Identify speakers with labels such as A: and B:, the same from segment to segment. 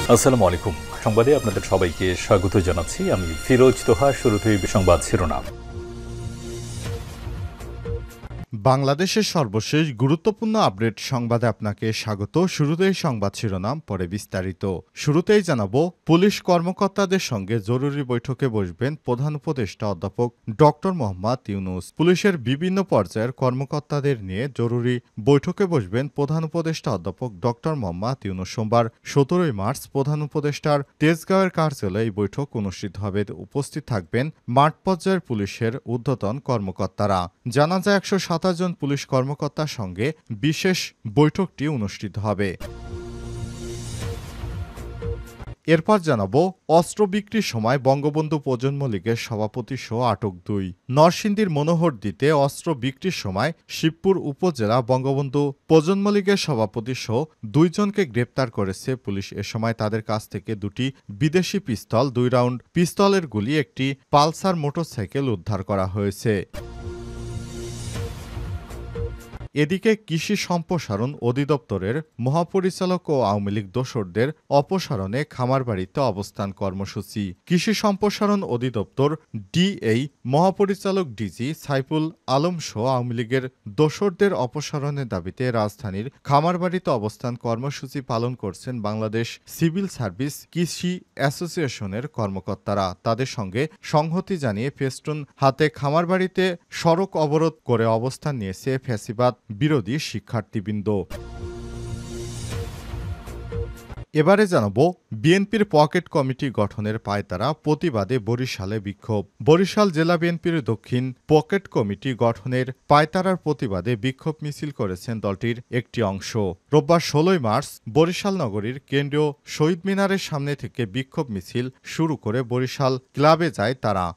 A: আসসালামু আলাইকুম। সংবাদে আপনাদের সবাইকে স্বাগত জানাচ্ছি। আমি ফিরোজ তোহা। শুরুতেই সংবাদ শিরোনাম।
B: বাংলাদেশের সর্বশেষ গুরুত্বপূর্ণ আপডেট সংবাদে আপনাকে স্বাগত। শুরুতেই সংবাদ শিরোনাম, পরে বিস্তারিত। শুরুতেই জানাবো, পুলিশ কর্মকর্তাদের সঙ্গে জরুরি বৈঠকে বসবেন প্রধান উপদেষ্টা অধ্যাপক ডক্টর মোহাম্মদ ইউনূস। পুলিশের বিভিন্ন পর্যায়ের কর্মকর্তাদের নিয়ে জরুরি বৈঠকে বসবেন প্রধান উপদেষ্টা অধ্যাপক ডক্টর মোহাম্মদ ইউনূস। সোমবার ১৭ মার্চ প্রধান উপদেষ্টার তেজগাঁওয়ের কার্যালয়ে এই বৈঠক অনুষ্ঠিত হবে। উপস্থিত থাকবেন মাঠ পর্যায়ের পুলিশের ঊর্ধ্বতন কর্মকর্তারা। জানা যায় ১২৭ জন পুলিশ কর্মকর্তার সঙ্গে বিশেষ বৈঠকটি অনুষ্ঠিত হবে। এরপর জানাবো, অস্ত্র বিক্রির সময় বঙ্গবন্ধু প্রজন্ম লীগের সভাপতি সহ আটক ২। নরসিংদীর মনোহরদীতে অস্ত্র বিক্রির সময় শিবপুর উপজেলা বঙ্গবন্ধু প্রজন্ম লীগের সভাপতি সহ ২ জনকে গ্রেপ্তার করেছে পুলিশ। এ সময় তাদের কাছ থেকে দুটি বিদেশি পিস্তল, ২ রাউন্ড পিস্তলের গুলি, একটি পালসার মোটরসাইকেল উদ্ধার করা হয়েছে। এদিকে কৃষি সম্প্রসারণ অধিদপ্তরের মহাপরিচালক ও আওয়ামী লীগ দোসরদের অপসারণে খামারবাড়িতে অবস্থান কর্মসূচি। কৃষি সম্প্রসারণ অধিদপ্তর ডিএ মহাপরিচালক ডিজি সাইফুল আলম সহ আওয়ামী লীগের দোসরদের অপসারণের দাবিতে রাজধানীর খামারবাড়িতে অবস্থান কর্মসূচি পালন করছেন বাংলাদেশ সিভিল সার্ভিস কৃষি অ্যাসোসিয়েশনের কর্মকর্তারা। তাদের সঙ্গে সংহতি জানিয়ে ফেস্টুন হাতে খামারবাড়িতে সড়ক অবরোধ করে অবস্থান নিয়েছে ফ্যাসিবাদ বিরোধী শিক্ষার্থীবৃন্দ। এবারে জানাবো, বিএনপির পকেট কমিটি গঠনের পায়তারা, প্রতিবাদে বরিশালে বিক্ষোভ। বরিশাল জেলা বিএনপির দক্ষিণ পকেট কমিটি গঠনের পায়তারার প্রতিবাদে বিক্ষোভ মিছিল করেছেন দলটির একটি অংশ। রোববার ১৬ মার্চ বরিশাল নগরীর কেন্দ্রীয় শহীদ মিনারের সামনে থেকে বিক্ষোভ মিছিল শুরু করে বরিশাল ক্লাবে যায় তারা।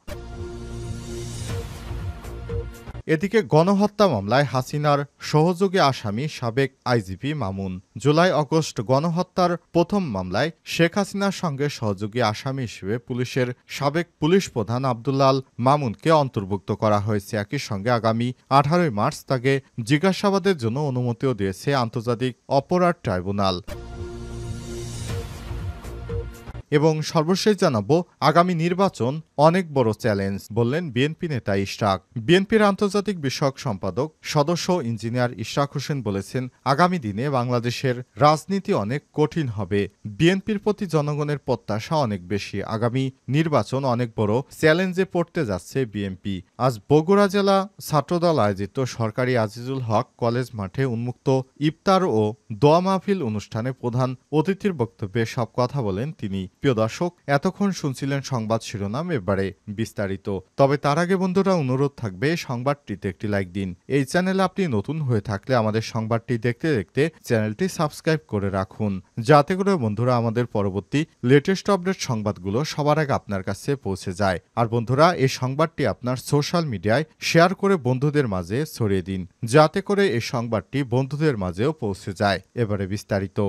B: এদিকে গণহত্যা মামলায় হাসিনার সহযোগী আসামি সাবেক আইজিপি মামুন। জুলাই-আগস্ট গণহত্যার প্রথম মামলায় শেখ হাসিনার সঙ্গে সহযোগী আসামি হিসেবে পুলিশের সাবেক পুলিশ প্রধান আব্দুল্লাল মামুনকে অন্তর্ভুক্ত করা হয়েছে। একই সঙ্গে আগামী ১৮ মার্চ তাকে জিজ্ঞাসাবাদের জন্য অনুমতিও দিয়েছে আন্তর্জাতিক অপরাধ ট্রাইব্যুনাল। এবং সর্বশেষ জানাবো, আগামী নির্বাচন অনেক বড় চ্যালেঞ্জ, বললেন বিএনপি নেতা ইশরাক। বিএনপির আন্তর্জাতিক বিষয়ক সম্পাদক সদস্য ইঞ্জিনিয়ার ইশরাক হোসেন বলেছেন, আগামী দিনে বাংলাদেশের রাজনীতি অনেক কঠিন হবে। বিএনপির প্রতি জনগণের প্রত্যাশা অনেক বেশি। আগামী নির্বাচন অনেক বড় চ্যালেঞ্জে পড়তে যাচ্ছে বিএনপি। আজ বগুড়া জেলা ছাত্রদল আয়োজিত সরকারি আজিজুল হক কলেজ মাঠে উন্মুক্ত ইফতার ও দোয়া মাহফিল অনুষ্ঠানে প্রধান অতিথির বক্তব্যে সব কথা বলেন তিনি। প্রিয় দর্শক, এতক্ষণ শুনছিলেন সংবাদ শিরোনাম, এবারে বিস্তারিত। তবে তার আগে বন্ধুরা, অনুরোধ থাকবে সংবাদটিতে একটি লাইক দিন। এই চ্যানেলে আপনি নতুন হয়ে থাকলে আমাদের সংবাদটি দেখতে দেখতে চ্যানেলটি সাবস্ক্রাইব করে রাখুন, যাতে করে বন্ধুরা আমাদের পরবর্তী লেটেস্ট আপডেট সংবাদগুলো সবার আগে আপনার কাছে পৌঁছে যায়। আর বন্ধুরা, এই সংবাদটি আপনার সোশ্যাল মিডিয়ায় শেয়ার করে বন্ধুদের মাঝে ছড়িয়ে দিন, যাতে করে এই সংবাদটি বন্ধুদের মাঝেও পৌঁছে যায়। এবারে বিস্তারিত।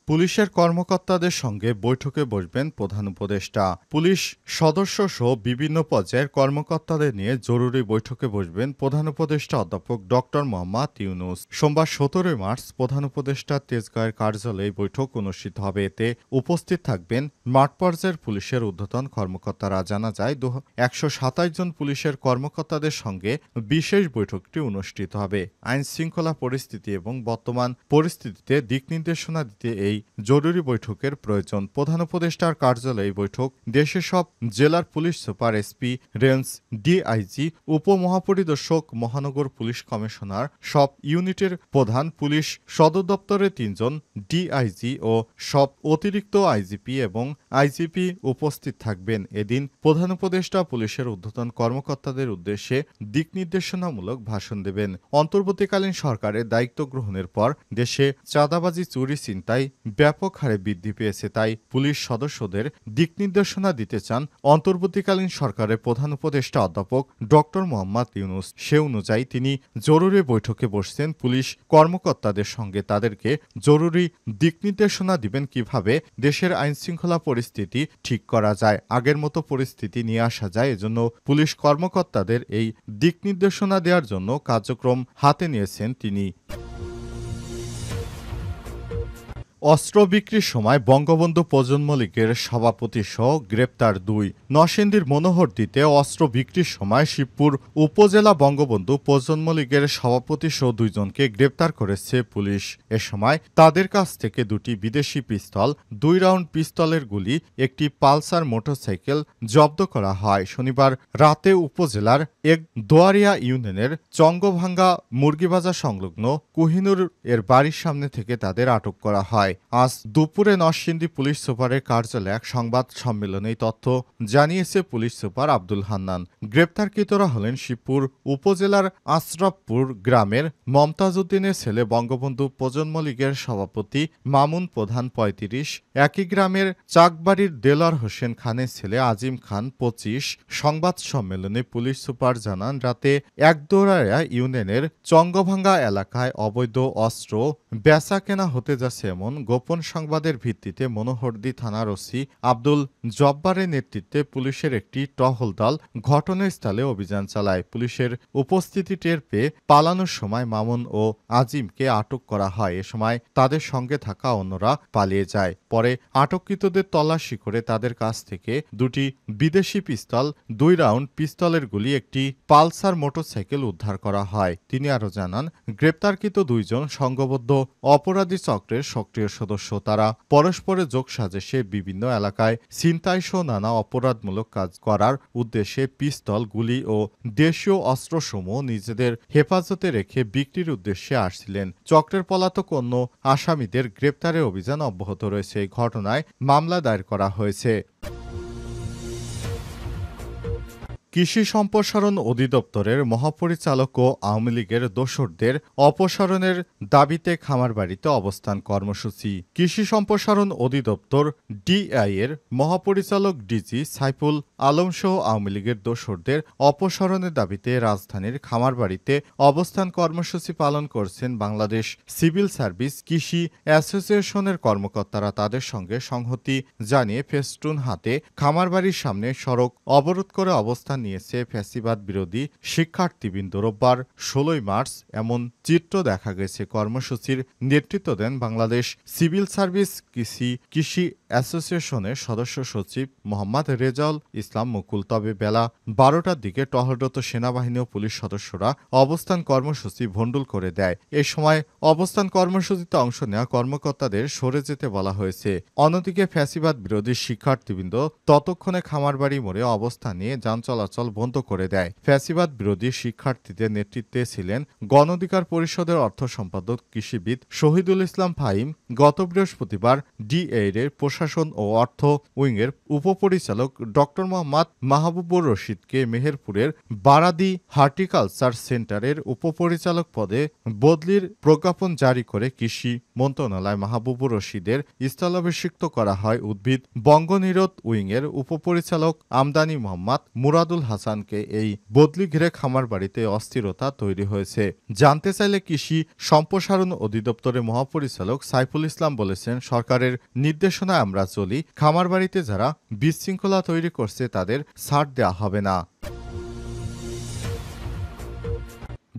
B: পুলিশের কর্মকর্তাদের সঙ্গে বৈঠকে বসবেন প্রধান উপদেষ্টা। পুলিশ সদস্য সহ বিভিন্ন পর্যায়ের কর্মকর্তাদের নিয়ে জরুরি বৈঠকে বসবেন প্রধান উপদেষ্টা অধ্যাপক ডক্টর মোহাম্মদ ইউনূস। সোমবার ১৭ মার্চ প্রধান উপদেষ্টা তেজগাঁওয়ের কার্যালয়ে বৈঠক অনুষ্ঠিত হবে। এতে উপস্থিত থাকবেন মাঠ পর্যায়ের পুলিশের ঊর্ধ্বতন কর্মকর্তারা। জানা যায় ১২৭ জন পুলিশের কর্মকর্তাদের সঙ্গে বিশেষ বৈঠকটি অনুষ্ঠিত হবে। আইন শৃঙ্খলা পরিস্থিতি এবং বর্তমান পরিস্থিতিতে দিক নির্দেশনা দিতে এই জরুরি বৈঠকের প্রয়োজন। প্রধান উপদেষ্টার কার্যালয়ে বৈঠক দেশের সব জেলার police super, SP, range DIG, উপমহাপরিদর্শক, মহানগর পুলিশ কমিশনার, সব ইউনিটের প্রধান, পুলিশ সদর দপ্তরের ৩ জন ডিআইজি ও সব অতিরিক্ত আইজিপি এবং আইজিপি উপস্থিত থাকবেন। এদিন প্রধান উপদেষ্টা পুলিশের ঊর্ধ্বতন কর্মকর্তাদের উদ্দেশ্যে দিক নির্দেশনামূলক ভাষণ দেবেন। অন্তর্বর্তীকালীন সরকারের দায়িত্ব গ্রহণের পর দেশে চাঁদাবাজি, চুরি, ছিনতাই ব্যাপক হারে বৃদ্ধি পেয়েছে। তাই পুলিশ সদস্যদের দিক নির্দেশনা দিতে চান অন্তর্বর্তীকালীন সরকারের প্রধান উপদেষ্টা অধ্যাপক ডক্টর মোহাম্মদ ইউনূস। সে অনুযায়ী তিনি জরুরি বৈঠকে বসছেন পুলিশ কর্মকর্তাদের সঙ্গে। তাদেরকে জরুরি দিক নির্দেশনা দিবেন কিভাবে দেশের আইনশৃঙ্খলা পরিস্থিতি ঠিক করা যায়, আগের মতো পরিস্থিতি নিয়ে আসা যায়। এজন্য পুলিশ কর্মকর্তাদের এই দিক নির্দেশনা দেওয়ার জন্য কার্যক্রম হাতে নিয়েছেন তিনি। অস্ত্র বিক্রির সময় বঙ্গবন্ধু প্রজন্ম লীগের সভাপতিসহ গ্রেপ্তার ২। নরসিংদীর মনোহরদীতে অস্ত্র বিক্রির সময় শিবপুর উপজেলা বঙ্গবন্ধু প্রজন্ম লীগের সভাপতিসহ ২ জনকে গ্রেপ্তার করেছে পুলিশ। এ সময় তাদের কাছ থেকে ২টি বিদেশি পিস্তল, ২ রাউন্ড পিস্তলের গুলি, একটি পালসার মোটরসাইকেল জব্দ করা হয়। শনিবার রাতে উপজেলার এক দোয়ারিয়া ইউনিয়নের চঙ্গভাঙ্গা মুরগিবাজার সংলগ্ন কোহিনুর এর বাড়ির সামনে থেকে তাদের আটক করা হয়। আজ দুপুরে নরসিংদী পুলিশ সুপারের কার্যালয়ে এক সংবাদ সম্মেলনে এই তথ্য জানিয়েছে পুলিশ সুপার আব্দুল হান্নান। গ্রেপ্তারকৃতরা হলেন শিবপুর উপজেলার আশরাফপুর গ্রামের মমতাজ উদ্দিনের ছেলে বঙ্গবন্ধু প্রজন্ম লীগের সভাপতি মামুন প্রধান ৩৫, একই গ্রামের চাকবাড়ির দেলার হোসেন খানের ছেলে আজিম খান ২৫। সংবাদ সম্মেলনে পুলিশ সুপার জানান, রাতে একদোরায়া ইউনিয়নের চঙ্গভাঙ্গা এলাকায় অবৈধ অস্ত্র বেচা কেনা হতে যাচ্ছে এমন গোপন সংবাদের ভিত্তিতে মনোহরদী থানার ওসি আব্দুল জব্বারের নেতৃত্বে পুলিশের একটি টহল দল ঘটনাস্থলে অভিযান চালায়। পুলিশের উপস্থিতি টের পেয়ে পালানোর সময় মামুন ও আজিমকে আটক করা হয়। এ সময় তাদের সঙ্গে থাকা অন্যরা পালিয়ে যায়। পরে আটককৃতদের তল্লাশি করে তাদের কাছ থেকে ২টি বিদেশি পিস্তল, ২ রাউন্ড পিস্তলের গুলি, একটি পালসার মোটরসাইকেল উদ্ধার করা হয়। তিনি আরও জানান, গ্রেপ্তারকৃত ২ জন সংঘবদ্ধ অপরাধী চক্রের সক্রিয় সদস্য। তারা পরস্পরের যোগসাজশে বিভিন্ন এলাকায় ছিনতাইসহ নানা অপরাধমূলক কাজ করার উদ্দেশ্যে পিস্তল, গুলি ও দেশীয় অস্ত্রসমূহ নিজেদের হেফাজতে রেখে বিক্রির উদ্দেশ্যে আসছিলেন। চক্রের পলাতক অন্য আসামিদের গ্রেপ্তারের অভিযান অব্যাহত রয়েছে। এই ঘটনায় মামলা দায়ের করা হয়েছে। কৃষি সম্প্রসারণ অধিদপ্তরের মহাপরিচালক ও আওয়ামী লীগের দোসরদের অপসারণের দাবিতে খামারবাড়িতে অবস্থান কর্মসূচি। কৃষি সম্প্রসারণ অধিদপ্তর ডিআই এর মহাপরিচালক ডিজি সাইফুল আলমসহ আওয়ামী লীগের দোসরদের অপসারণের দাবিতে রাজধানীর খামারবাড়িতে অবস্থান কর্মসূচি পালন করছেন বাংলাদেশ সিভিল সার্ভিস কৃষি অ্যাসোসিয়েশনের কর্মকর্তারা। তাদের সঙ্গে সংহতি জানিয়ে ফেস্টুন হাতে খামারবাড়ির সামনে সড়ক অবরোধ করে অবস্থান নিয়েছে ফ্যাসিবাদ বিরোধী শিক্ষার্থীবৃন্দ। রোববার ১৬ মার্চ এমন চিত্র দেখা গেছে। কর্মসূচির নেতৃত্ব দেন বাংলাদেশ সিভিল সার্ভিস কৃষি অ্যাসোসিয়েশনের সদস্য সচিব মোহাম্মদ রেজাউল ইসলাম মুকুল। তবে বেলা ১২টার দিকে টহলরত সেনাবাহিনী ও পুলিশ সদস্যরা অবস্থান কর্মসূচি ভণ্ডুল করে দেয়। এ সময় অবস্থান কর্মসূচিতে অংশ নেওয়া কর্মকর্তাদের সরে যেতে বলা হয়েছে। অন্যদিকে ফ্যাসিবাদ বিরোধী শিক্ষার্থীবৃন্দ ততক্ষণে খামারবাড়ি মোড়ে অবস্থান নিয়ে যান চলাচল বন্ধ করে দেয়। ফ্যাসিবাদ বিরোধী শিক্ষার্থীদের নেতৃত্বে ছিলেন গণ অধিকার পরিষদের অর্থ সম্পাদক কৃষিবিদ শহীদুল ইসলাম ফাহিম। গত বৃহস্পতিবার ডিএ এর প্রশাসন ও অর্থ উইংয়ের উপপরিচালক ড মোহাম্মদ মাহবুবুর রশিদকে মেহেরপুরের বারাদি হর্টিকালচার সেন্টারের উপপরিচালক পদে বদলির প্রজ্ঞাপন জারি করে কৃষি মন্ত্রণালয় মাহবুবুর রশিদের স্থলাভিষিক্ত করা হয়। উদ্ভিদ বঙ্গনিরোধ উইংয়ের উপপরিচালক আমদানি মোহাম্মদ মুরাদুল হাসানকে এই বদলি ঘিরে খামারবাড়িতে অস্থিরতা তৈরি হয়েছে। জানতে চাইলে কৃষি সম্প্রসারণ অধিদপ্তরের মহাপরিচালক সাইফুল ইসলাম বলেছেন, সরকারের নির্দেশনায় আমরা চলি। খামারবাড়িতে যারা বিশৃঙ্খলা তৈরি করছে তাদের ছাড় দেওয়া হবে না।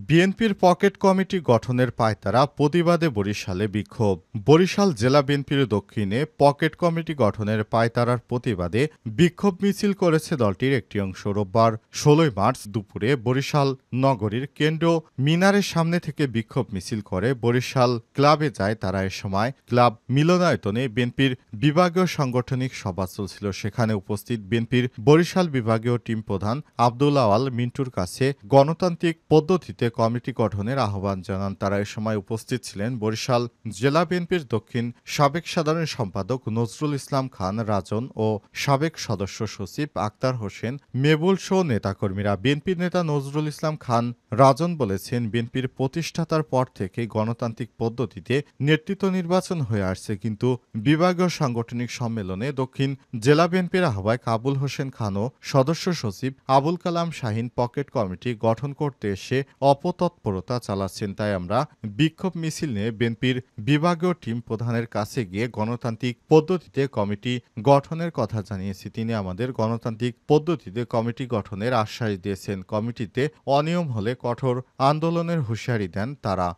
B: বিএনপির পকেট কমিটি গঠনের পায়তারা, প্রতিবাদে বরিশালে বিক্ষোভ। বরিশাল জেলা বিএনপির দক্ষিণে পকেট কমিটি গঠনের পায়তারার প্রতিবাদে বিক্ষোভ মিছিল করেছে দলটির একটি অংশ। রোববার ১৬ মার্চ দুপুরে বরিশাল নগরীর কেন্দ্রীয় মিনারের সামনে থেকে বিক্ষোভ মিছিল করে বরিশাল ক্লাবে যায় তারা। এ সময় ক্লাব মিলনায়তনে বিএনপির বিভাগীয় সাংগঠনিক সভা চলছিল। সেখানে উপস্থিত বিএনপির বরিশাল বিভাগীয় টিম প্রধান আব্দুল আওয়াল মিন্টুর কাছে গণতান্ত্রিক পদ্ধতিতে কমিটি গঠনের আহ্বান জানান তারা। এ সময় উপস্থিত ছিলেন বরিশাল জেলা বিএনপির দক্ষিণ সাবেক সাধারণ সম্পাদক নজরুল ইসলাম খান রাজন ও সাবেক সদস্য সচিব আক্তার হোসেন মেবুল সহ নেতাকর্মীরা। বিএনপির নেতা নজরুল ইসলাম খান রাজন বলেছেন, বিএনপির প্রতিষ্ঠাতার পর থেকে গণতান্ত্রিক পদ্ধতিতে নেতৃত্ব নির্বাচন হয়ে আসছে, কিন্তু বিভাগীয় সাংগঠনিক সম্মেলনে দক্ষিণ জেলা বিএনপির আহ্বায়ক আবুল হোসেন খান ও সদস্য সচিব আবুল কালাম শাহীন পকেট কমিটি গঠন করতে এসে অপতৎপরতা চালাচ্ছেন। তাই আমরা বিক্ষোভ মিছিল নিয়ে বিএনপির বিভাগীয় টিম প্রধানের কাছে গিয়ে গণতান্ত্রিক পদ্ধতিতে কমিটি গঠনের কথা জানিয়েছি। তিনি আমাদের গণতান্ত্রিক পদ্ধতিতে কমিটি গঠনের আশ্বাস দিয়েছেন। কমিটিতে অনিয়ম হলে কঠোর আন্দোলনের হুঁশিয়ারি দেন তারা।